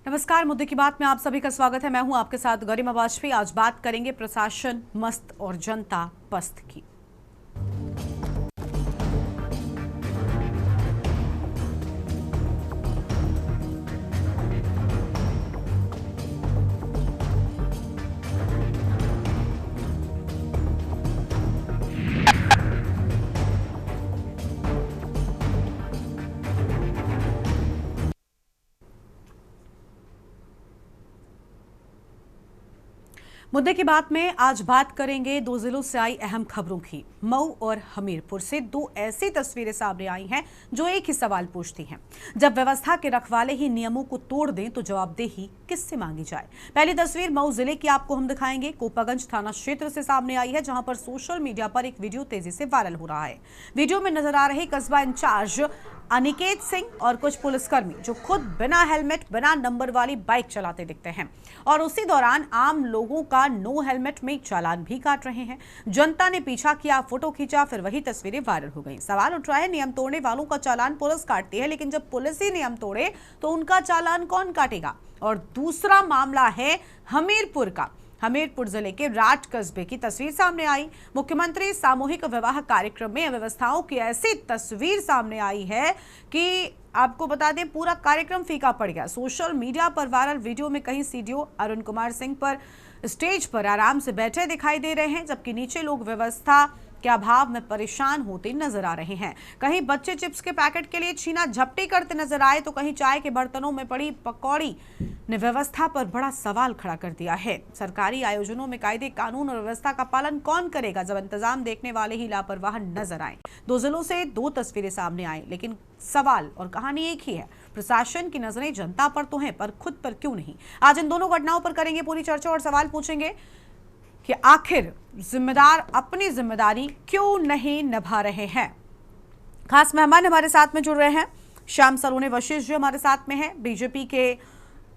नमस्कार, मुद्दे की बात में आप सभी का स्वागत है। मैं हूं आपके साथ गरिमा वाजपेयी। आज बात करेंगे प्रशासन मस्त और जनता पस्त की। मुद्दे की बात में आज बात करेंगे दो जिलों से आई अहम खबरों की। मऊ और हमीरपुर से दो ऐसी तस्वीरें सामने आई हैं जो एक ही सवाल पूछती हैं। जब व्यवस्था के रखवाले ही नियमों को तोड़ दें तो जवाबदेही किससे मांगी जाए। पहली तस्वीर मऊ जिले की आपको हम दिखाएंगे। कोपागंज थाना क्षेत्र से सामने आई है, जहां पर सोशल मीडिया पर एक वीडियो तेजी से वायरल हो रहा है। वीडियो में नजर आ रहे कस्बा इंचार्ज अनिकेत सिंह और कुछ पुलिसकर्मी जो खुद बिना हेलमेट बिना नंबर वाली बाइक चलाते दिखते हैं और उसी दौरान आम लोगों का नो हेलमेट में चालान भी काट रहे हैं। जनता ने पीछा किया, फोटो खींचा, फिर वही तस्वीरें वायरल हो गई। सवाल उठ रहा है, नियम तोड़ने वालों का चालान पुलिस काटती है, लेकिन जब पुलिस ही नियम तोड़े तो उनका चालान कौन काटेगा। और दूसरा मामला है हमीरपुर का। हमीरपुर जिले के राट कस्बे की तस्वीर सामने आई। मुख्यमंत्री सामूहिक विवाह कार्यक्रम में अव्यवस्थाओं की ऐसी तस्वीर सामने आई है कि आपको बता दें पूरा कार्यक्रम फीका पड़ गया। सोशल मीडिया पर वायरल वीडियो में कहीं सीडीओ अरुण कुमार सिंह पर स्टेज पर आराम से बैठे दिखाई दे रहे हैं, जबकि नीचे लोग व्यवस्था के अभाव में परेशान होते नजर आ रहे हैं। कहीं बच्चे चिप्स के पैकेट के लिए छीना झपटी करते नजर आए तो कहीं चाय के बर्तनों में पड़ी पकौड़ी ने व्यवस्था पर बड़ा सवाल खड़ा कर दिया है। सरकारी आयोजनों में कायदे कानून और व्यवस्था का पालन कौन करेगा जब इंतजाम देखने वाले ही लापरवाह नजर आए। दो जिलों से दो तस्वीरें सामने आई, लेकिन सवाल और कहानी एक ही है। प्रशासन की नजरें जनता पर तो हैं, पर खुद पर क्यों नहीं। आज इन दोनों घटनाओं पर करेंगे पूरी चर्चा और सवाल पूछेंगे कि आखिर जिम्मेदार अपनी जिम्मेदारी क्यों नहीं निभा रहे हैं। खास मेहमान हमारे साथ में जुड़ रहे हैं। श्याम सलोने वशिष्ठ जी हमारे साथ में हैं, बीजेपी के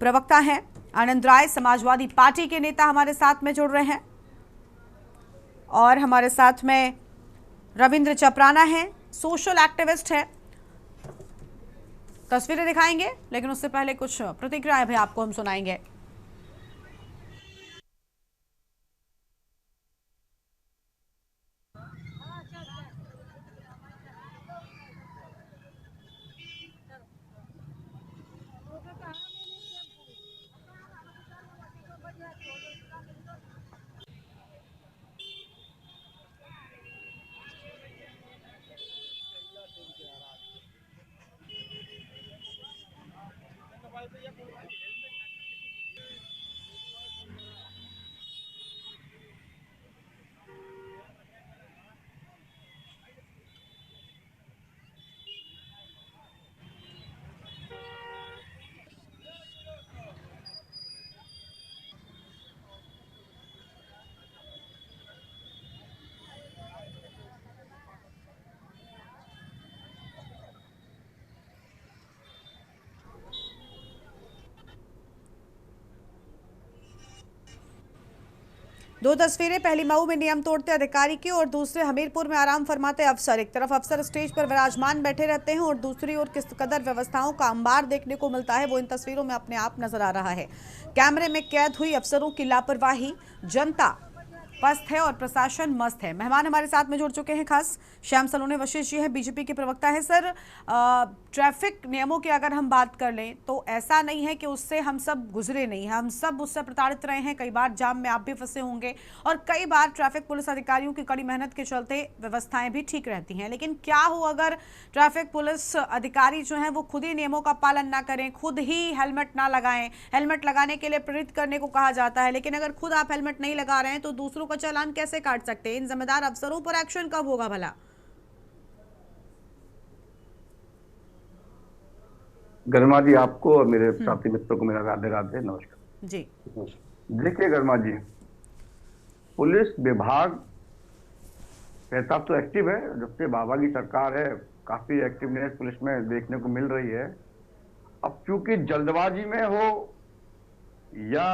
प्रवक्ता हैं। आनंद राय समाजवादी पार्टी के नेता हमारे साथ में जुड़ रहे हैं और हमारे साथ में रविंद्र चपराना हैं, सोशल एक्टिविस्ट हैं। तस्वीरें दिखाएंगे, लेकिन उससे पहले कुछ प्रतिक्रियाएं भी आपको हम सुनाएंगे। दो तस्वीरें, पहली मऊ में नियम तोड़ते अधिकारी की और दूसरे हमीरपुर में आराम फरमाते अफसर। एक तरफ अफसर स्टेज पर विराजमान बैठे रहते हैं और दूसरी ओर किस कदर व्यवस्थाओं का अंबार देखने को मिलता है वो इन तस्वीरों में अपने आप नजर आ रहा है। कैमरे में कैद हुई अफसरों की लापरवाही। जनता पस्त है और प्रशासन मस्त है। मेहमान हमारे साथ में जुड़ चुके हैं। खास श्याम सलोने वशिष्ठ जी हैं, बीजेपी के प्रवक्ता है। सर, ट्रैफिक नियमों की अगर हम बात कर लें तो ऐसा नहीं है कि उससे हम सब गुजरे नहीं हैं, हम सब उससे प्रताड़ित रहे हैं। कई बार जाम में आप भी फंसे होंगे और कई बार ट्रैफिक पुलिस अधिकारियों की कड़ी मेहनत के चलते व्यवस्थाएं भी ठीक रहती हैं। लेकिन क्या हो अगर ट्रैफिक पुलिस अधिकारी जो हैं वो खुद ही नियमों का पालन ना करें, खुद ही हेलमेट ना लगाएं। हेलमेट लगाने के लिए प्रेरित करने को कहा जाता है, लेकिन अगर खुद आप हेलमेट नहीं लगा रहे हैं तो दूसरों का चालान कैसे काट सकते हैं। इन जिम्मेदार अफसरों पर एक्शन कब होगा भला। गरिमा जी, आपको और मेरे साथी मित्रों को मेरा राधे राधे नमस्कार जी। देखिए गरिमा जी, पुलिस विभाग कहता तो एक्टिव है, जब से बाबा की सरकार है काफी एक्टिवनेस पुलिस में देखने को मिल रही है। अब क्योंकि जल्दबाजी में हो या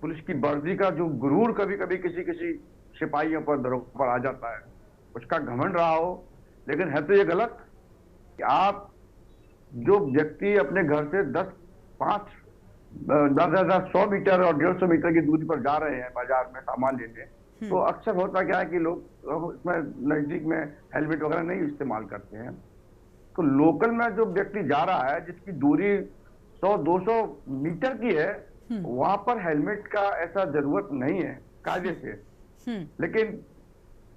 पुलिस की वर्दी का जो गुरूर कभी कभी किसी किसी सिपाहियों पर दरोगा पर आ जाता है, उसका घमंड रहा हो, लेकिन है तो ये गलत कि आप जो व्यक्ति अपने घर से 10 5 10 100 मीटर और 150 मीटर की दूरी पर जा रहे हैं बाजार में सामान लेने, तो अक्सर होता क्या है कि लोग उसमें नजदीक में हेलमेट वगैरह नहीं इस्तेमाल करते हैं। तो लोकल में जो व्यक्ति जा रहा है जिसकी दूरी 100-200 मीटर की है, वहां पर हेलमेट का ऐसा जरूरत नहीं है कायदे से। लेकिन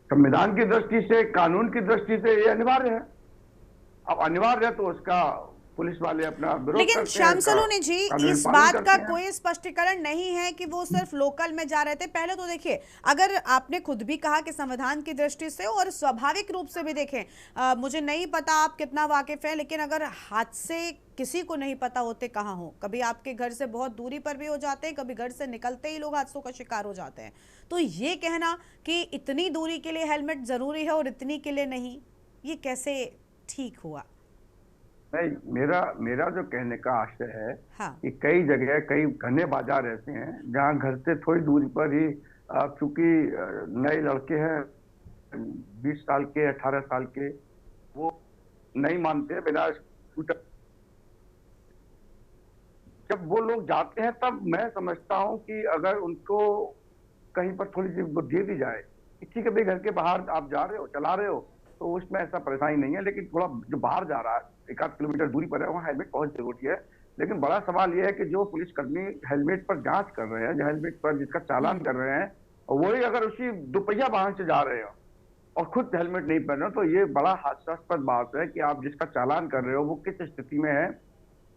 संविधान की दृष्टि से, कानून की दृष्टि से ये अनिवार्य है। अब अनिवार्य है तो उसका पुलिस वाले अपना विरोध लेकिन करते हैं, श्याम सलोनी जी, कानूनी इस पालन बात करते का हैं। कोई स्पष्टीकरण नहीं है कि वो सिर्फ लोकल में जा रहे थे। पहले तो देखिए, अगर आपने खुद भी कहा कि संविधान की दृष्टि से और स्वाभाविक रूप से भी देखें, मुझे नहीं पता आप कितना वाकिफ हैं, लेकिन अगर हादसे किसी को नहीं पता होते कहाँ हो, कभी आपके घर से बहुत दूरी पर भी हो जाते हैं, कभी घर से निकलते ही लोग हादसों का शिकार हो जाते हैं, तो ये कहना कि इतनी दूरी के लिए हेलमेट जरूरी है और इतनी के लिए नहीं, ये कैसे ठीक हुआ? नहीं, मेरा जो कहने का आशय है हाँ। कि कई जगह, कई घने बाजार ऐसे हैं जहां घर से थोड़ी दूरी पर ही, चूंकि नए लड़के हैं, 20 साल के, 18 साल के, वो नहीं मानते बिना स्कूटर। जब वो लोग जाते हैं तब मैं समझता हूं कि अगर उनको कहीं पर थोड़ी सी वो दे दी जाए, किसी के भी घर के बाहर आप जा रहे हो, चला रहे हो, तो उसमें ऐसा परेशानी नहीं है। लेकिन थोड़ा जो बाहर जा रहा है, 1-8 किलोमीटर दूरी पर है, वहाँ हेलमेट बहुत जरूरी है। लेकिन बड़ा सवाल यह है कि जो पुलिसकर्मी हेलमेट पर जांच कर रहे हैं, जो हेलमेट पर जिसका चालान कर रहे हैं, वही अगर उसी दुपहिया वाहन से जा रहे हो और खुद हेलमेट नहीं पहन रहे हो, तो ये बड़ा हास्यास्पद बात है कि आप जिसका चालान कर रहे हो वो किस स्थिति में है।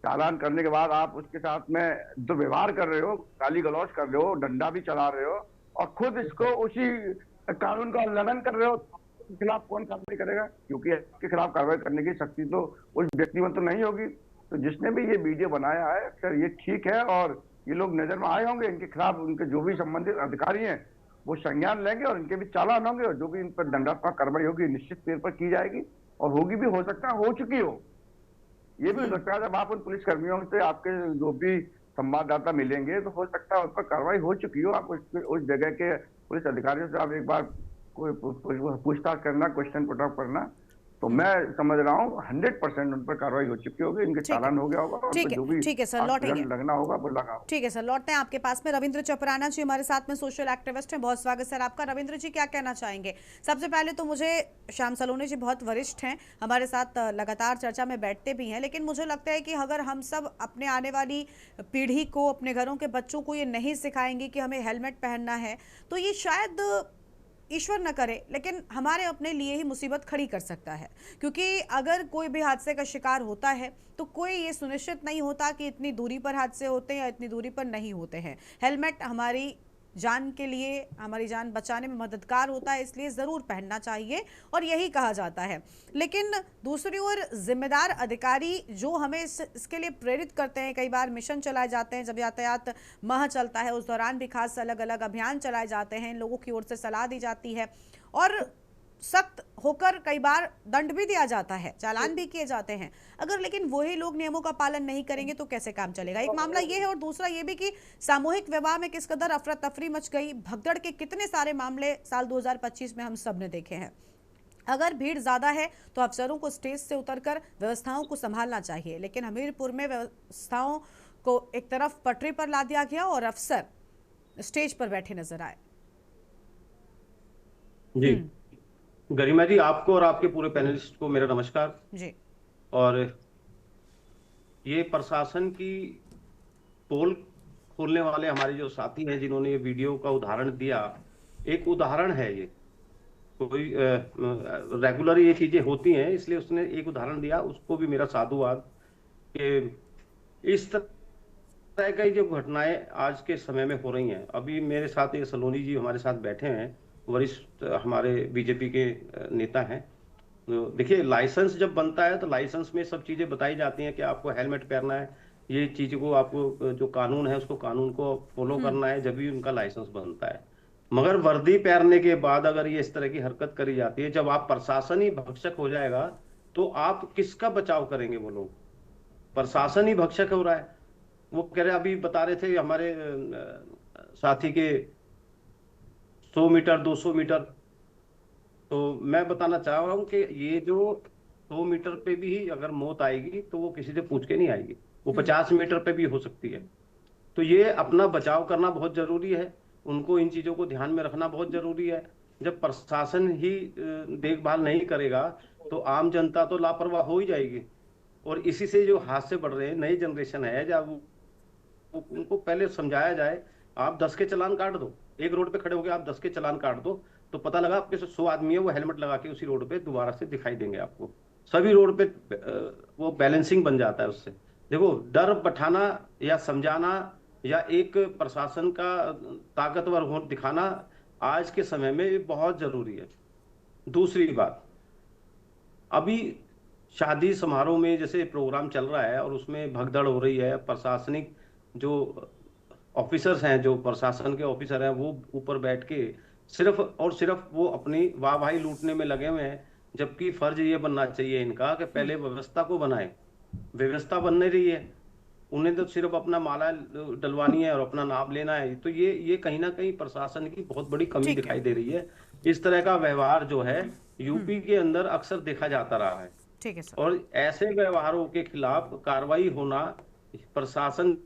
चालान करने के बाद आप उसके साथ में दुर्व्यवहार कर रहे हो, गाली गलौज कर रहे हो, डंडा भी चला रहे हो और खुद इसको उसी कानून का उल्लंघन कर रहे हो, के खिलाफ कौन कार्रवाई करेगा? क्योंकि इसके खिलाफ कार्रवाई करने की शक्ति तो उस व्यक्ति में तो नहीं होगी। तो जिसने भी ये वीडियो बनाया है, अक्सर ये ठीक है और ये लोग नजर में आए होंगे, इनके खिलाफ उनके जो भी संबंधित अधिकारी हैं वो संज्ञान लेंगे और इनके भी चालान होंगे और जो भी इन पर दंडात्मक कार्रवाई होगी निश्चित तौर पर की जाएगी और होगी भी, हो सकता है हो चुकी हो। ये भी हो सकता है जब आप उन पुलिस कर्मियों से, आपके जो भी संवाददाता मिलेंगे, तो हो सकता है उस पर कार्रवाई हो चुकी हो। आप उस जगह के पुलिस अधिकारियों से आप एक बार कोई पूछताछ करना, क्वेश्चन पुट अप करना, तो मैं समझ रहा हूँ 100% उन पर कार्रवाई हो चुकी होगी, इनके चालान हो गया होगा और जो भी ठीक है सर, लौटेंगे, लगना होगा वो लगा होगा। ठीक है सर, लौटते हैं आपके पास में। रविंद्र चपराना जी हमारे साथ में सोशल एक्टिविस्ट हैं, बहुत स्वागत सर आपका। रविंद्र जी, क्या कहना चाहेंगे? सबसे पहले तो मुझे श्याम सलोनी जी बहुत वरिष्ठ हैं, हमारे साथ लगातार चर्चा में बैठते भी हैं, लेकिन मुझे लगता है कि अगर हम सब अपने आने वाली पीढ़ी को, अपने घरों के बच्चों को ये नहीं सिखाएंगे कि हमें हेलमेट पहनना है, तो ये शायद ईश्वर न करे लेकिन हमारे अपने लिए ही मुसीबत खड़ी कर सकता है। क्योंकि अगर कोई भी हादसे का शिकार होता है तो कोई ये सुनिश्चित नहीं होता कि इतनी दूरी पर हादसे होते हैं या इतनी दूरी पर नहीं होते हैं। हेलमेट हमारी जान के लिए, हमारी जान बचाने में मददगार होता है, इसलिए ज़रूर पहनना चाहिए और यही कहा जाता है। लेकिन दूसरी ओर जिम्मेदार अधिकारी जो हमें इसके लिए प्रेरित करते हैं, कई बार मिशन चलाए जाते हैं, जब यातायात माह चलता है उस दौरान भी खास अलग अलग अभियान चलाए जाते हैं, इन लोगों की ओर से सलाह दी जाती है और सख्त होकर कई बार दंड भी दिया जाता है, चालान भी किए जाते हैं। अगर लेकिन वही लोग नियमों का पालन नहीं करेंगे तो कैसे काम चलेगा? एक मामला ये है और दूसरा ये भी कि सामूहिक विवाह में किस कदर अफरा तफरी मच गई, भगदड़ के कितने सारे मामले साल 2025 में हम सब ने देखे हैं। अगर भीड़ ज्यादा है तो अफसरों को स्टेज से उतरकर व्यवस्थाओं को संभालना चाहिए, लेकिन हमीरपुर में व्यवस्थाओं को एक तरफ पटरी पर ला दिया गया और अफसर स्टेज पर बैठे नजर आए। जी गरिमा जी, आपको और आपके पूरे पैनलिस्ट को मेरा नमस्कार जी। और ये प्रशासन की पोल खोलने वाले हमारे जो साथी हैं जिन्होंने ये वीडियो का उदाहरण दिया, एक उदाहरण है ये, कोई रेगुलर ये चीजें होती हैं इसलिए उसने एक उदाहरण दिया, उसको भी मेरा साधुवाद कि इस तरह की जो घटनाएं आज के समय में हो रही हैं। अभी मेरे साथ ये सलोनी जी हमारे साथ बैठे हैं, वरिष्ठ हमारे बीजेपी के नेता हैं। देखिए, लाइसेंस जब बनता है तो लाइसेंस में सब चीजें बताई जाती हैं कि आपको हेलमेट पहनना है, ये चीज को आपको जो कानून है उसको कानून को फॉलो करना है, जब भी उनका लाइसेंस बनता है। मगर वर्दी पहनने के बाद अगर ये इस तरह की हरकत करी जाती है, जब आप प्रशासन ही भक्षक हो जाएगा तो आप किसका बचाव करेंगे? वो लोग, प्रशासन ही भक्षक हो रहा है। वो कह रहे, अभी बता रहे थे हमारे साथी के 100 मीटर 200 मीटर, तो मैं बताना चाह रहा हूं कि ये जो 100 मीटर पे भी अगर मौत आएगी तो वो किसी से पूछ के नहीं आएगी, वो 50 मीटर पे भी हो सकती है। तो ये अपना बचाव करना बहुत जरूरी है, उनको इन चीजों को ध्यान में रखना बहुत जरूरी है। जब प्रशासन ही देखभाल नहीं करेगा तो आम जनता तो लापरवाह हो ही जाएगी। और इसी से जो हादसे बढ़ रहे हैं, नई जनरेशन है, जब उनको पहले समझाया जाए, आप 10 के चालान काट दो, एक रोड पे खड़े होकर आप 10 के चालान काट दो, तो पता लगा आपके 100 आदमी है वो हेलमेट लगा के उसी रोड पे दोबारा से दिखाई देंगे आपको। सभी रोड पे वो बैलेंसिंग बन जाता है उससे। देखो, डर बैठाना या समझाना या एक प्रशासन का ताकतवर हो दिखाना आज के समय में बहुत जरूरी है। दूसरी बात, अभी शादी समारोह में जैसे प्रोग्राम चल रहा है और उसमें भगदड़ हो रही है, प्रशासनिक जो ऑफिसर्स हैं, जो प्रशासन के ऑफिसर हैं, वो ऊपर बैठ के सिर्फ और सिर्फ वो अपनी वाहवाही लूटने में लगे हुए हैं। जबकि फर्ज ये बनना चाहिए इनका कि पहले व्यवस्था को बनाए। व्यवस्था बन नहीं रही है, उन्हें तो सिर्फ अपना माला डलवानी है और अपना नाम लेना है। तो ये कहीं ना कहीं प्रशासन की बहुत बड़ी कमी ठीक है। दिखाई दे रही है। इस तरह का व्यवहार जो है यूपी के अंदर अक्सर देखा जाता रहा है। ठीक है सर। और ऐसे व्यवहारों के खिलाफ कार्रवाई होना, प्रशासन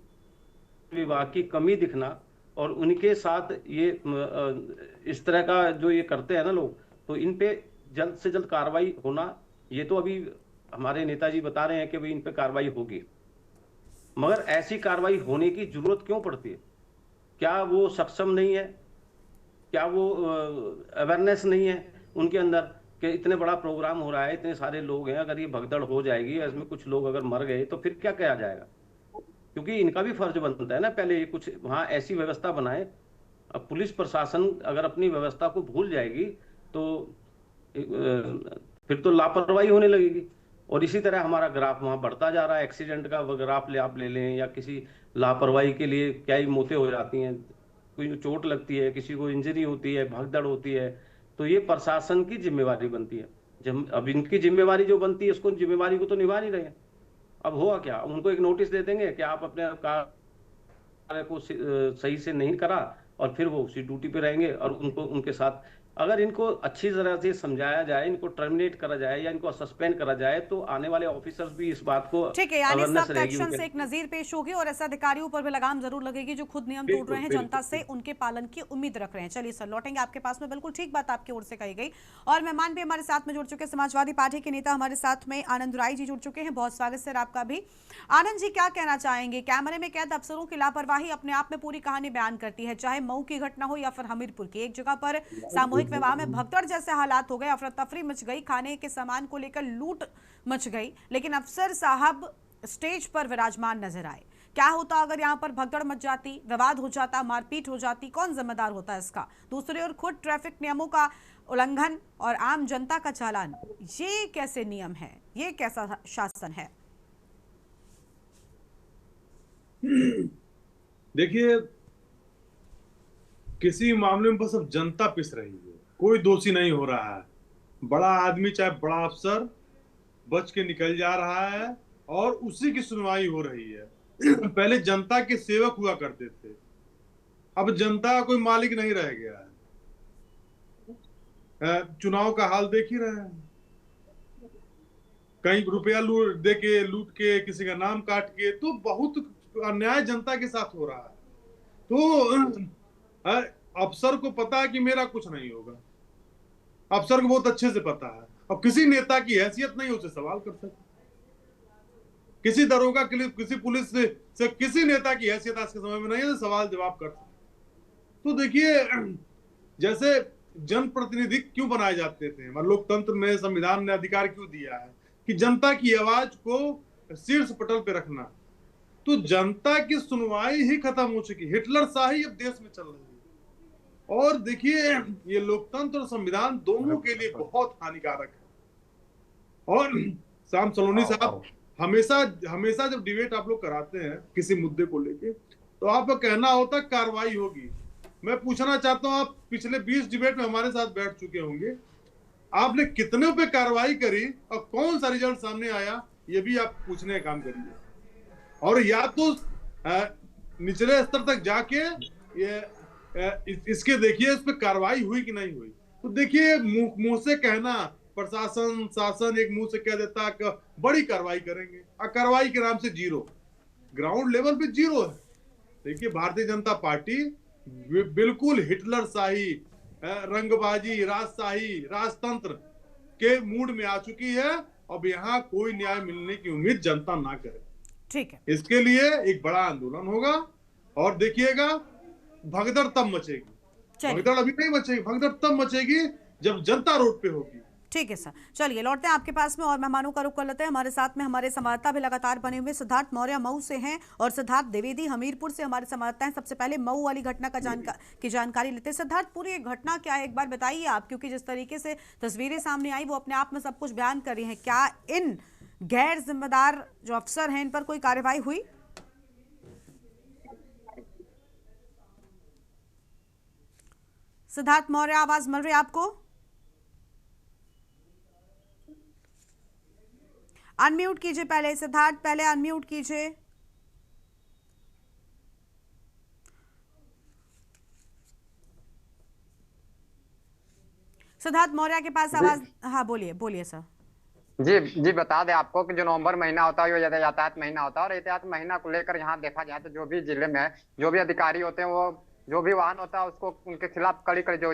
विभाग की कमी दिखना और उनके साथ ये इस तरह का जो ये करते हैं ना लोग, तो इन पे जल्द से जल्द कार्रवाई होना। ये तो अभी हमारे नेताजी बता रहे हैं कि भाई इन पे कार्रवाई होगी, मगर ऐसी कार्रवाई होने की जरूरत क्यों पड़ती है? क्या वो सक्षम नहीं है? क्या वो अवेयरनेस नहीं है उनके अंदर कि इतने बड़ा प्रोग्राम हो रहा है, इतने सारे लोग हैं, अगर ये भगदड़ हो जाएगी, इसमें कुछ लोग अगर मर गए तो फिर क्या किया जाएगा? क्योंकि इनका भी फर्ज बनता है ना, पहले ये कुछ वहां ऐसी व्यवस्था बनाए। अब पुलिस प्रशासन अगर अपनी व्यवस्था को भूल जाएगी तो फिर तो लापरवाही होने लगेगी। और इसी तरह हमारा ग्राफ वहां बढ़ता जा रहा है। एक्सीडेंट का ग्राफ आप ले लें, या किसी लापरवाही के लिए क्या ही मौतें हो जाती हैं, कोई चोट लगती है, किसी को इंजरी होती है, भगदड़ होती है, तो ये प्रशासन की जिम्मेवारी बनती है। जब अब इनकी जिम्मेवारी जो बनती है, उसको जिम्मेवारी को तो निभा नहीं रहे हैं। अब हुआ क्या, उनको एक नोटिस दे देंगे कि आप अपने कार्य को सही से नहीं करा, और फिर वो उसी ड्यूटी पे रहेंगे। और उनको उनके साथ अगर इनको अच्छी तरह से समझाया जाए, इनको टर्मिनेट करा जाए या इनको सस्पेंड करा जाए, तो आने वाले ऑफिसर्स भी इस बात को ठीक है, यानी अवेयरनेस सख्त रहेगी एक्शन से एक नजीर पेश होगी और ऐसे अधिकारियों पर भी लगाम जरूर लगेगी जो खुद नियम तोड़ रहे हैं, जनता से उनके पालन की उम्मीद रख रहे हैं। चलिए सर, लौटेंगे आपके पास में। बिल्कुल ठीक बात आपकी ओर से कही गई। और मेहमान भी हमारे साथ में जुड़ चुके, समाजवादी पार्टी के नेता हमारे साथ में आनंद राय जी जुड़ चुके हैं। बहुत स्वागत सर आपका भी। आनंद जी, क्या कहना चाहेंगे? कैमरे में कैद अफसरों की लापरवाही अपने आप में पूरी कहानी बयान करती है, चाहे मऊ की घटना हो या फिर हमीरपुर की। एक जगह पर सामूहिक विवाह में भगदड़ जैसे हालात हो गए, अफरा तफरी मच गई, खाने के सामान को लेकर लूट मच गई, लेकिन अफसर साहब स्टेज पर विराजमान नजर आए। क्या होता अगर यहाँ पर भगदड़ मच जाती, विवाद हो जाता, मारपीट हो जाती? कौन जिम्मेदार होता है इसका? दूसरी ओर खुद ट्रैफिक नियमों का उल्लंघन और आम जनता का चालान, ये कैसे नियम है? ये कैसा शासन है? देखिए, किसी मामले में बस अब जनता पिस रही है, कोई दोषी नहीं हो रहा है। बड़ा आदमी चाहे बड़ा अफसर बच के निकल जा रहा है और उसी की सुनवाई हो रही है। पहले जनता के सेवक हुआ करते थे, अब जनता का कोई मालिक नहीं रह गया है। चुनाव का हाल देख ही रहे हैं, कहीं रुपया लूट के किसी का नाम काट के, तो बहुत अन्याय जनता के साथ हो रहा है। तो अफसर को पता है कि मेरा कुछ नहीं होगा, अफसर को बहुत अच्छे से पता है। अब किसी नेता की हैसियत नहीं उसे सवाल कर सकते, किसी दरोगा के लिए, किसी पुलिस से किसी नेता की हैसियत आज के समय में नहीं है सवाल जवाब कर सकते। तो देखिए, जैसे जनप्रतिनिधि क्यों बनाए जाते थे, हमारे लोकतंत्र में संविधान ने अधिकार क्यों दिया है कि जनता की आवाज को शीर्ष पटल पे रखना। तो जनता की सुनवाई ही खत्म हो चुकी, हिटलर शाही अब देश में चल रही है। और देखिए, ये लोकतंत्र और संविधान दोनों के लिए बहुत हानिकारक है। और शाम सलोनी साहब हमेशा जब डिबेट आप लोग कराते हैं किसी मुद्दे को लेके, तो आपका कहना होता है कार्रवाई होगी। मैं पूछना चाहता हूं, आप पिछले 20 डिबेट में हमारे साथ बैठ चुके होंगे, आपने कितने पे कार्रवाई करी और कौन सा रिजल्ट सामने आया, ये भी आप पूछने का काम करिए। और या तो निचले स्तर तक जाके ये इसके देखिए इस पे कार्रवाई हुई कि नहीं हुई। तो देखिए, मुंह से कहना, प्रशासन शासन एक मुंह से कह देता कि बड़ी कार्रवाई करेंगे और कार्रवाई के नाम से जीरो। ग्राउंड लेवल पे जीरो है। देखिए भारतीय जनता पार्टी बिल्कुल हिटलर शाही, रंगबाजी, राजशाही, राजतंत्र के मूड में आ चुकी है। अब यहाँ कोई न्याय मिलने की उम्मीद जनता ना करे। ठीक है, इसके लिए एक बड़ा आंदोलन होगा और देखिएगा भगदड़ तब मचेगी। भगदड़ अभी नहीं मचेगी, भगदड़ तब मचेगी जब जनता रोड पे होगी। ठीक है सर, चलिए लौटते हैं आपके पास में और मेहमानों का रुख कर लेते हैं। हमारे साथ में हमारे संवाददाता भी लगातार बने हुए सिद्धार्थ मौर्य मऊ से हैं और सिद्धार्थ द्विवेदी हमीरपुर से हमारे संवाददाता हैं। सबसे पहले मऊ वाली घटना का जानकारी लेते हैं। सिद्धार्थ, पूरी घटना क्या है एक बार बताइए आप, क्योंकि जिस तरीके से तस्वीरें सामने आई वो अपने आप में सब कुछ बयान कर रही हैं। क्या इन गैर जिम्मेदार जो अफसर हैं इन पर कोई कार्रवाई हुई? सिद्धार्थ मौर्य, आवाज मिल रही है आपको? अनम्यूट कीजिए पहले सिद्धार्थ, पहले अनम्यूट कीजिए। सिद्धार्थ मौर्य के पास आवाज, हाँ बोलिए बोलिए सर। जी बता दें आपको कि जो नवंबर महीना होता है वो यातायात महीना होता है, और यातायात महीना को लेकर यहाँ देखा जाए तो जो भी जिले में जो भी अधिकारी होते हैं वो जो भी वाहन होता है उसको उनके खिलाफ कड़ी जो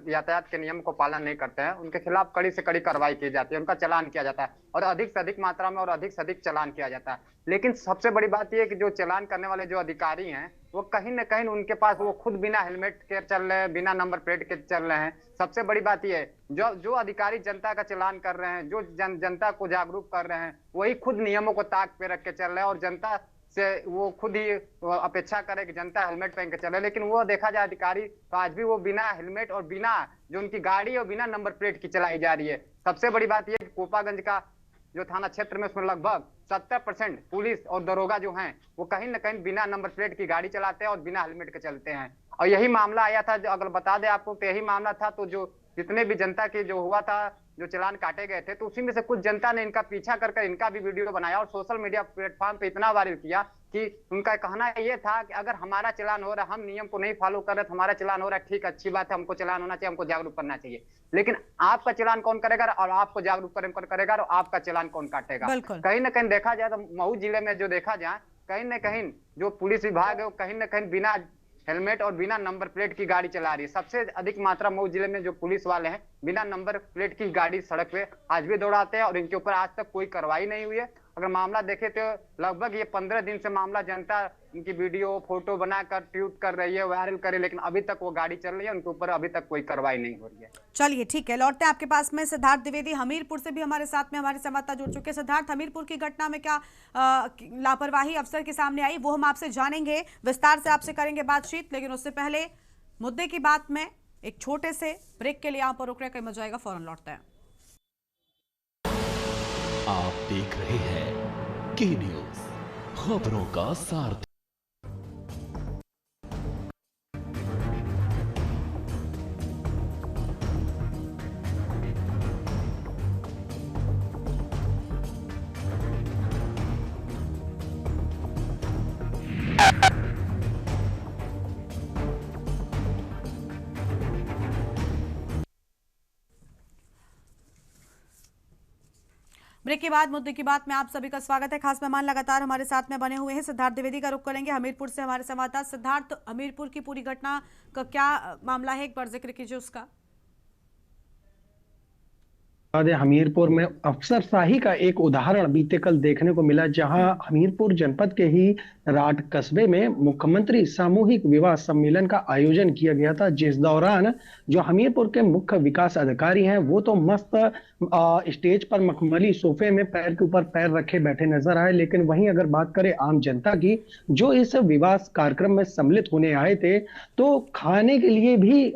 यातायात के नियम को पालन नहीं करते हैं उनके खिलाफ कड़ी से कड़ी कार्रवाई की जाती है, उनका चालान किया जाता है और अधिक से अधिक मात्रा में और अधिक से अधिक चालान किया जाता है। लेकिन सबसे बड़ी बात यह है कि जो चालान करने वाले जो अधिकारी हैं वो कहीं ना कहीं उनके पास वो खुद बिना हेलमेट के चल रहे हैं, बिना नंबर प्लेट के चल रहे हैं। सबसे बड़ी बात यह है जो अधिकारी जनता का चालान कर रहे हैं, जो जनता को जागरूक कर रहे हैं, वही खुद नियमों को ताक पे रख के चल रहे हैं और जनता से वो खुद ही अपेक्षा करे कि जनता हेलमेट पहन के चले। लेकिन वो देखा जाए अधिकारी तो आज भी वो बिना हेलमेट और बिना जो उनकी गाड़ी और बिना नंबर प्लेट की चलाई जा रही है। सबसे बड़ी बात यह कि कोपागंज का जो थाना क्षेत्र में उसमें लगभग 70% पुलिस और दरोगा जो हैं वो कहीं ना कहीं बिना नंबर प्लेट की गाड़ी चलाते हैं और बिना हेलमेट के चलते हैं। और यही मामला आया था, अगर बता दें आपको तो यही मामला था। तो जो जितने भी जनता के जो हुआ था, जो चालान काटे गए थे, तो उसी में से कुछ जनता ने इनका पीछा कर इनका भी वीडियो बनाया और सोशल मीडिया प्लेटफॉर्म पे इतना वायरल किया कि उनका कहना ये था कि अगर हमारा चालान हो रहा है, हम नियम को नहीं फॉलो कर रहे, तो हमारा चालान हो रहा है, ठीक अच्छी बात है, हमको चालान होना चाहिए, हमको जागरूक करना चाहिए। लेकिन आपका चालान कौन करेगा और आपको जागरूक कौन करेगा और आपका चालान कौन काटेगा? कहीं ना कहीं देखा जाए तो मऊ जिले में जो देखा जाए कहीं ना कहीं जो पुलिस विभाग है वो कहीं ना कहीं बिना हेलमेट और बिना नंबर प्लेट की गाड़ी चला रही है। सबसे अधिक मात्रा मऊ जिले में जो पुलिस वाले हैं बिना नंबर प्लेट की गाड़ी सड़क पे आज भी दौड़ाते हैं और इनके ऊपर आज तक कोई कार्रवाई नहीं हुई है। अगर मामला देखे तो लगभग ये 15 दिन से मामला जनता इनकी वीडियो फोटो बनाकर ट्वीट कर रही है, वायरल कर रही है, लेकिन अभी तक वो गाड़ी चल रही है, उनके ऊपर अभी तक कोई कार्रवाई नहीं हो रही है। चलिए ठीक है, लौटते हैं आपके पास में सिद्धार्थ द्विवेदी हमीरपुर से भी हमारे साथ में हमारे संवाददाता जुड़ चुके हैं। सिद्धार्थ, हमीरपुर की घटना में क्या लापरवाही अफसर के सामने आई वो हम आपसे जानेंगे, विस्तार से आपसे करेंगे बातचीत, लेकिन उससे पहले मुद्दे की बात में एक छोटे से ब्रेक के लिए यहाँ पर रुक रहे, कहीं मत जाएगा, फौरन लौटते हैं। आप देख रहे हैं के न्यूज़, खबरों का सार। ब्रेक के बाद मुद्दे की बात में आप सभी का स्वागत है। खास मेहमान लगातार हमारे साथ में बने हुए हैं। सिद्धार्थ द्विवेदी का रुख करेंगे हमीरपुर से हमारे संवाददाता। सिद्धार्थ, हमीरपुर की पूरी घटना का क्या मामला है, एक बार जिक्र कीजिए उसका। हमीरपुर में अफसरशाही का एक उदाहरण बीते कल देखने को मिला, जहां हमीरपुर जनपद के ही राट कस्बे में मुख्यमंत्री सामूहिक विवाह सम्मेलन का आयोजन किया गया था, जिस दौरान जो हमीरपुर के मुख्य विकास अधिकारी हैं वो तो मस्त स्टेज पर मखमली सोफे में पैर के ऊपर पैर रखे बैठे नजर आए। लेकिन वहीं अगर बात करें आम जनता की जो इस विवाह कार्यक्रम में सम्मिलित होने आए थे, तो खाने के लिए भी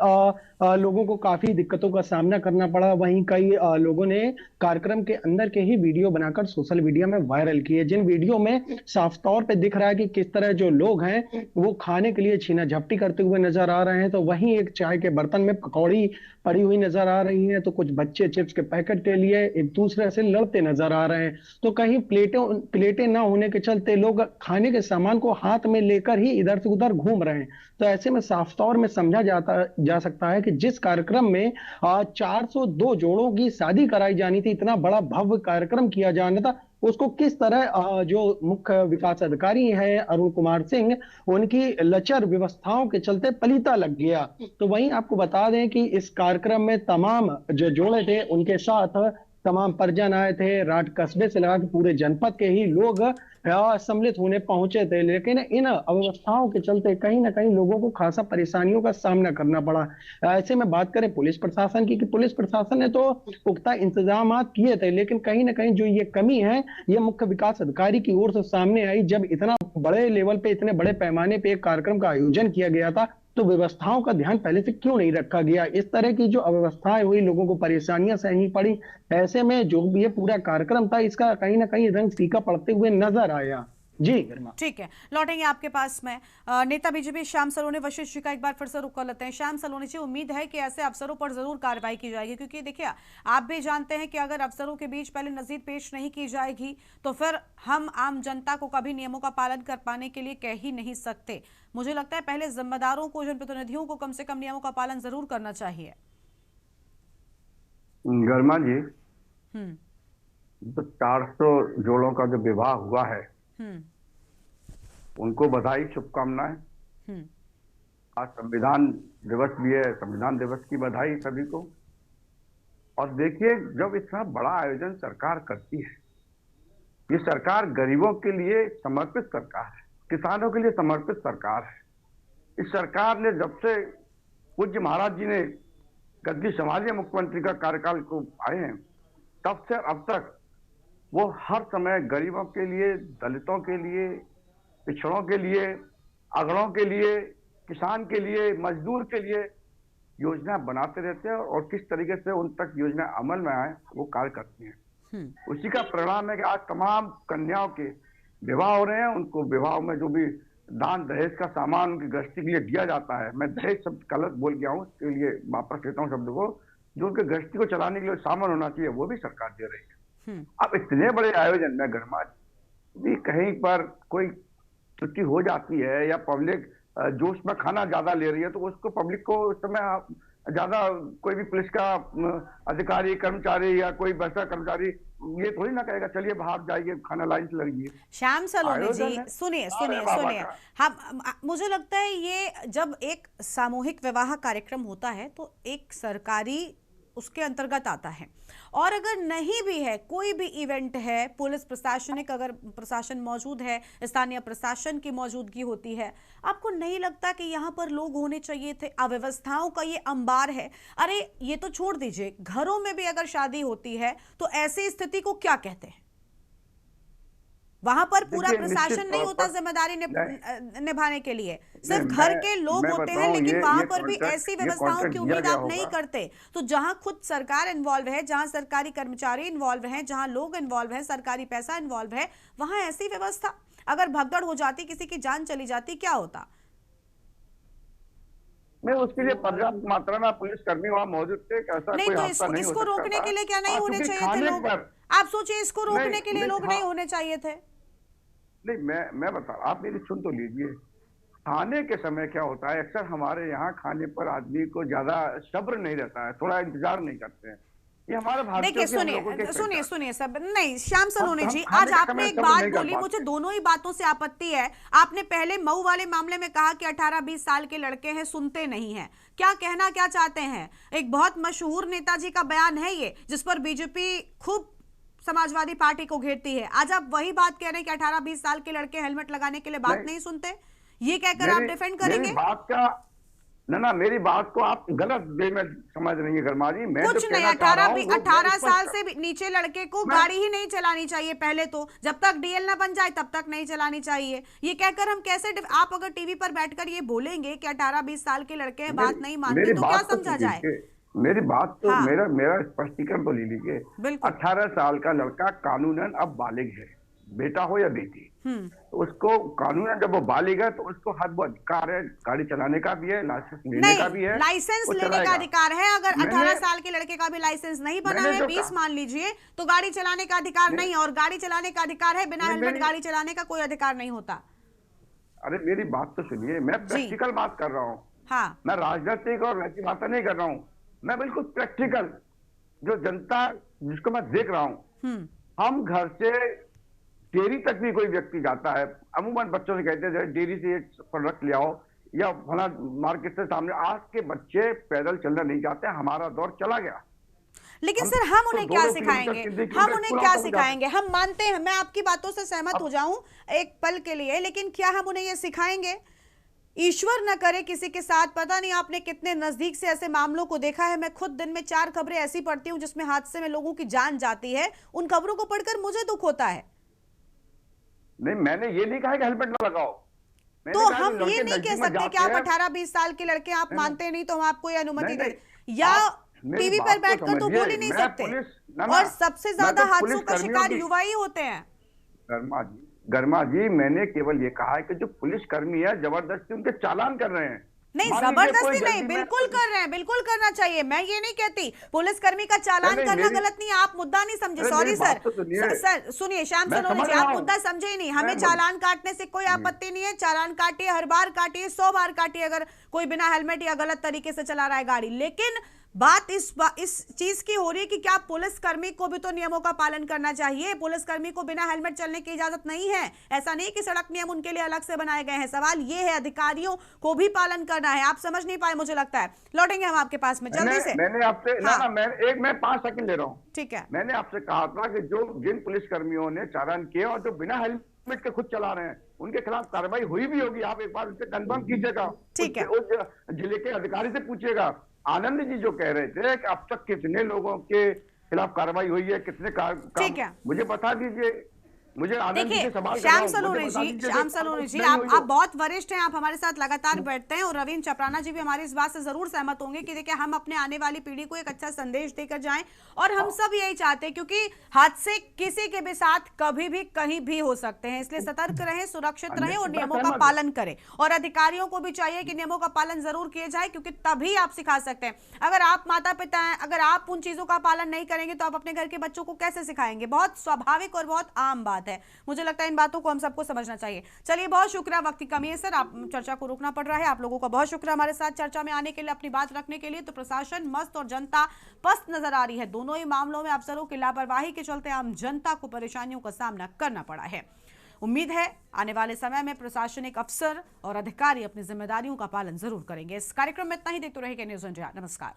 लोगों को काफी दिक्कतों का सामना करना पड़ा। वहीं कई लोगों ने कार्यक्रम के अंदर के ही वीडियो बनाकर सोशल मीडिया में वायरल किए, जिन वीडियो में साफ तौर पे दिख रहा है कि किस तरह जो लोग हैं वो खाने के लिए छीना झपटी करते हुए नजर आ रहे हैं। तो वहीं एक चाय के बर्तन में पकौड़ी पड़ी हुई नजर आ रही है, तो कुछ बच्चे चिप्स के पैकेट के लिए एक दूसरे से लड़ते नजर आ रहे हैं। तो कहीं प्लेटें ना होने के चलते लोग खाने के सामान को हाथ में लेकर ही इधर से उधर घूम रहे हैं। तो ऐसे में साफ तौर में समझा जा सकता है कि जिस कार्यक्रम में 402 जोड़ों की शादी कराई जानी थी, इतना बड़ा भव्य कार्यक्रम किया जाना था, उसको किस तरह जो मुख्य विकास अधिकारी है अरुण कुमार सिंह, उनकी लचर व्यवस्थाओं के चलते पलीता लग गया। तो वहीं आपको बता दें कि इस कार्यक्रम में तमाम जो जोड़े थे उनके साथ तमाम परिजन आए थे, राठ कस्बे से लगा के पूरे जनपद के ही लोग सम्मिलित होने पहुंचे थे। लेकिन इन अव्यवस्थाओं के चलते कहीं ना कहीं लोगों को खासा परेशानियों का सामना करना पड़ा। ऐसे में बात करें पुलिस प्रशासन की, कि पुलिस प्रशासन ने तो पुख्ता इंतजाम किए थे, लेकिन कहीं ना कहीं जो ये कमी है ये मुख्य विकास अधिकारी की ओर से सामने आई। जब इतना बड़े लेवल पे, इतने बड़े पैमाने पे एक कार्यक्रम का आयोजन किया गया था, तो व्यवस्थाओं का ध्यान पहले से क्यों नहीं रखा गया? इस तरह की जो अव्यवस्थाएं हुई, लोगों को परेशानियां सहनी पड़ी। ऐसे में जो ये पूरा कार्यक्रम था, इसका कहीं ना कहीं रंग फीका पड़ते हुए नजर आया। जी ठीक है, लौटेंगे आपके पास में। नेता बीजेपी श्याम सलोनी वशिष्ठ जी का एक बार फिर से रुख कर लेते हैं। श्याम सलोनी जी, उम्मीद है कि ऐसे अफसरों पर जरूर कार्रवाई की जाएगी, क्योंकि देखिए आप भी जानते हैं कि अगर अफसरों के बीच पहले नजीर पेश नहीं की जाएगी तो फिर हम आम जनता को कभी नियमों का पालन कर पाने के लिए कह ही नहीं सकते। मुझे लगता है पहले जिम्मेदारों को, जनप्रतिनिधियों को कम से कम नियमों का पालन जरूर करना चाहिए। गर्मा जी, तो 400 जोड़ों का जो विवाह हुआ है उनको बधाई, शुभकामनाएं। आज संविधान दिवस भी है, संविधान दिवस की बधाई सभी को। और देखिए, जब इतना बड़ा आयोजन सरकार करती है, ये सरकार गरीबों के लिए समर्पित सरकार है, किसानों के लिए समर्पित सरकार है। इस सरकार ने जब से पूज्य महाराज जी ने गद्दी संभाली, मुख्यमंत्री का कार्यकाल को आए हैं, तब से अब तक वो हर समय गरीबों के लिए, दलितों के लिए, पिछड़ों के लिए, अगड़ों के लिए, किसान के लिए, मजदूर के लिए योजना बनाते रहते हैं और किस तरीके से उन तक योजना अमल में आए वो कार्य करती हैं। उसी का परिणाम है कि आज तमाम कन्याओं के विवाह हो रहे हैं। उनको विवाह में जो भी दान दहेज का सामान उनकी गृहस्थी के लिए दिया जाता है, मैं दहेज शब्द गलत बोल गया हूँ, इसके लिए वापस लेता हूँ शब्द को, जो उनके गृहस्थी को चलाने के लिए सामान होना चाहिए वो भी सरकार दे रही है। अब इतने बड़े आयोजन में गर्मा भी कहीं पर कोई त्रुटि हो जाती है या पब्लिक जोश में खाना ज्यादा ले रही है, तो उसको पब्लिक को उस समय ज्यादा, कोई भी पुलिस का अधिकारी, कर्मचारी या कोई वैसा कर्मचारी ये थोड़ी ना कहेगा चलिए बाहर जाइए, खाना लाइन से लगिए। श्याम सलोनी जी, सुनिए, हम, मुझे लगता है ये जब एक सामूहिक विवाह कार्यक्रम होता है तो एक सरकारी उसके अंतर्गत आता है, और अगर नहीं भी है, कोई भी इवेंट है, पुलिस प्रशासनिक अगर प्रशासन मौजूद है, स्थानीय प्रशासन की मौजूदगी होती है, आपको नहीं लगता कि यहाँ पर लोग होने चाहिए थे? अव्यवस्थाओं का ये अंबार है। अरे ये तो छोड़ दीजिए, घरों में भी अगर शादी होती है तो ऐसी स्थिति को क्या कहते हैं? वहां पर पूरा प्रशासन नहीं होता जिम्मेदारी निभाने के लिए, सिर्फ घर के लोग होते हैं, लेकिन वहां पर भी ऐसी व्यवस्थाओं की उम्मीद आप नहीं करते। तो जहां खुद सरकार इन्वॉल्व है, जहां सरकारी कर्मचारी इन्वॉल्व हैं, जहां लोग इन्वॉल्व हैं, सरकारी पैसा इन्वॉल्व है, वहां ऐसी व्यवस्था अगर भगदड़ हो जाती, किसी की जान चली जाती, क्या होता? मैं उसके लिए पर्याप्त मात्रा में पुलिसकर्मी वहां मौजूद थे, ऐसा नहीं कोई तो हादसा नहीं इसको रोकने के लिए क्या नहीं होने चाहिए थे लोग? आप सोचिए, इसको रोकने के लिए लोग नहीं होने चाहिए थे? नहीं, मैं बता, आप मेरी सुन तो लीजिए। खाने के समय क्या होता है, अक्सर हमारे यहाँ खाने पर आदमी को ज्यादा सब्र नहीं रहता है, थोड़ा इंतजार नहीं करते हैं। ये हमारे देखिए, सुनिए सब नहीं। श्याम सलोनी जी, आज आपने एक बात बोली, मुझे दोनों ही बातों से आपत्ति है। आपने पहले मऊ वाले मामले में कहा कि 18-20 साल के लड़के हैं, सुनते नहीं हैं। क्या कहना क्या चाहते हैं? एक बहुत मशहूर नेताजी का बयान है ये, जिस पर बीजेपी खूब समाजवादी पार्टी को घेरती है। आज आप वही बात कह रहे हैं कि 18-20 साल के लड़के हेलमेट लगाने के लिए बात नहीं सुनते, ये कहकर आप डिफेंड करेंगे? बात का ना, मेरी बात को आप गलत वे में समझ रही है गर्मा जी। मैं कुछ नहीं, 18 साल से नीचे लड़के को गाड़ी ही नहीं चलानी चाहिए। पहले तो जब तक डीएल ना बन जाए तब तक नहीं चलानी चाहिए। ये कहकर हम कैसे, आप अगर टीवी पर बैठकर ये बोलेंगे कि 18-20 साल के लड़के हैं, बात नहीं मानते, तो क्या समझा जाए? मेरी बात तो मेरा स्पष्टीकरण तो ले लीजिए। 18 साल का लड़का कानूनन अब बालिग है, बेटा हो या बेटी, उसको कानूनन जब वो बालिग है तो उसको हर वो अधिकार है, गाड़ी चलाने का भी है, लाइसेंस लेने का भी है। लाइसेंस लेने का अधिकार है। अगर 18 साल के लड़के का भी लाइसेंस नहीं बना है, 20 मान लीजिए, तो गाड़ी चलाने का अधिकार नहीं, और गाड़ी चलाने का अधिकार है, बिना हेलमेट गाड़ी चलाने का कोई अधिकार नहीं होता। अरे मेरी बात तो सुनिए, मैं प्रैक्टिकल बात कर रहा हूँ। हाँ, मैं राजनीतिक और वैसी बातें नहीं कर रहा हूँ, मैं बिल्कुल प्रैक्टिकल, जो जनता जिसको मैं देख रहा हूँ। हम घर से डेयरी तक भी कोई व्यक्ति जाता है, अमूमन बच्चों से कहते हैं डेयरी से ये प्रोडक्ट ले आओ या फला मार्केट से सामने, आज के बच्चे पैदल चलना नहीं चाहते, हमारा दौर चला गया। लेकिन सर हम उन्हें क्या 2 सिखाएंगे, किलोमीटर हम उन्हें क्या स्कूल सिखाएंगे? हम मानते हैं, मैं आपकी बातों से सहमत हो जाऊं एक पल के लिए, लेकिन क्या हम उन्हें ये सिखाएंगे? ईश्वर न करे किसी के साथ, पता नहीं आपने कितने नजदीक से ऐसे मामलों को देखा है। मैं खुद दिन में 4 खबरें ऐसी पढ़ती हूँ जिसमें हादसे में लोगों की जान जाती है। उन खबरों को पढ़कर मुझे दुख होता है। नहीं, मैंने ये नहीं कहा कि हेलमेट ना लगाओ, तो हम ये नहीं कह सकते कि आप 18-20 साल के लड़के आप मानते नहीं तो हम आपको ये अनुमति दे, या टीवी पर बैठकर तो बोल ही नहीं सकते। और सबसे ज्यादा हादसों का शिकार युवा ही होते हैं। गर्मा जी, मैंने केवल ये कहा है कि जो पुलिसकर्मी है जबरदस्ती उनके चालान कर रहे हैं। नहीं, जबरदस्ती नहीं, बिल्कुल कर रहे हैं, बिल्कुल करना चाहिए। मैं ये नहीं कहती पुलिसकर्मी का चालान करना गलत नहीं है, आप मुद्दा नहीं समझे। सॉरी सर, सर सुनिए श्याम सलोनी जी, आप मुद्दा समझे ही नहीं। हमें चालान काटने से कोई आपत्ति नहीं है, चालान काटिए, हर बार काटिए, 100 बार काटिए अगर कोई बिना हेलमेट या गलत तरीके से चला रहा है गाड़ी। लेकिन बात इस चीज की हो रही है कि क्या पुलिसकर्मी को भी तो नियमों का पालन करना चाहिए। पुलिसकर्मी को बिना हेलमेट चलने की इजाजत नहीं है। ऐसा नहीं कि सड़क नियम उनके लिए अलग से बनाए गए हैं। सवाल ये है अधिकारियों को भी पालन करना है। आप समझ नहीं पाए मुझे लगता है। लौटेंगे हम आपके पास में जल्दी से। मैंने आपसे मैं 5 सेकंड ले रहा हूँ। ठीक है। मैंने आपसे कहा था कि जिन पुलिसकर्मियों ने चालान किए और जो बिना हेलमेट के खुद चला रहे हैं उनके खिलाफ कार्रवाई हुई भी होगी। आप एक बार उनसे कंफर्म कीजिएगा। ठीक है। उस जिले के अधिकारी से पूछिएगा। आनंद जी जो कह रहे थे कि अब तक कितने लोगों के खिलाफ कार्रवाई हुई है, कितने ठीक है, मुझे बता दीजिए। मुझे देखिए श्याम सलोनी जी, आप बहुत वरिष्ठ हैं, आप हमारे साथ लगातार बैठते हैं और रविंद्र चपराना जी भी हमारी इस बात से जरूर सहमत होंगे कि देखिए हम अपने आने वाली पीढ़ी को एक अच्छा संदेश देकर जाएं। और हम सब यही चाहते हैं क्योंकि हादसे किसी के भी साथ कभी भी कहीं भी हो सकते हैं, इसलिए सतर्क रहें, सुरक्षित रहें और नियमों का पालन करें। और अधिकारियों को भी चाहिए कि नियमों का पालन जरूर किया जाए क्योंकि तभी आप सिखा सकते हैं। अगर आप माता पिता हैं, अगर आप उन चीजों का पालन नहीं करेंगे तो आप अपने घर के बच्चों को कैसे सिखाएंगे? बहुत स्वाभाविक और बहुत आम बात है। मुझे लगता है इन बातों को हम सबको समझना चाहिए। चलिए, बहुत शुक्रिया, वक्त की कमी है सर, आप चर्चा को रोकना पड़ रहा है। आप लोगों का बहुत शुक्रिया हमारे साथ चर्चा में आने के लिए, अपनी बात रखने के लिए। तो प्रशासन मस्त और जनता पस्त नजर आ रही है। दोनों ही मामलों में अफसरों की लापरवाही के चलते आम जनता को परेशानियों का सामना करना पड़ा है। उम्मीद है आने वाले समय में प्रशासनिक अफसर और अधिकारी अपनी जिम्मेदारियों का पालन जरूर करेंगे। इस कार्यक्रम में इतना ही। देखते रहिए न्यूज़ इंडिया। नमस्कार।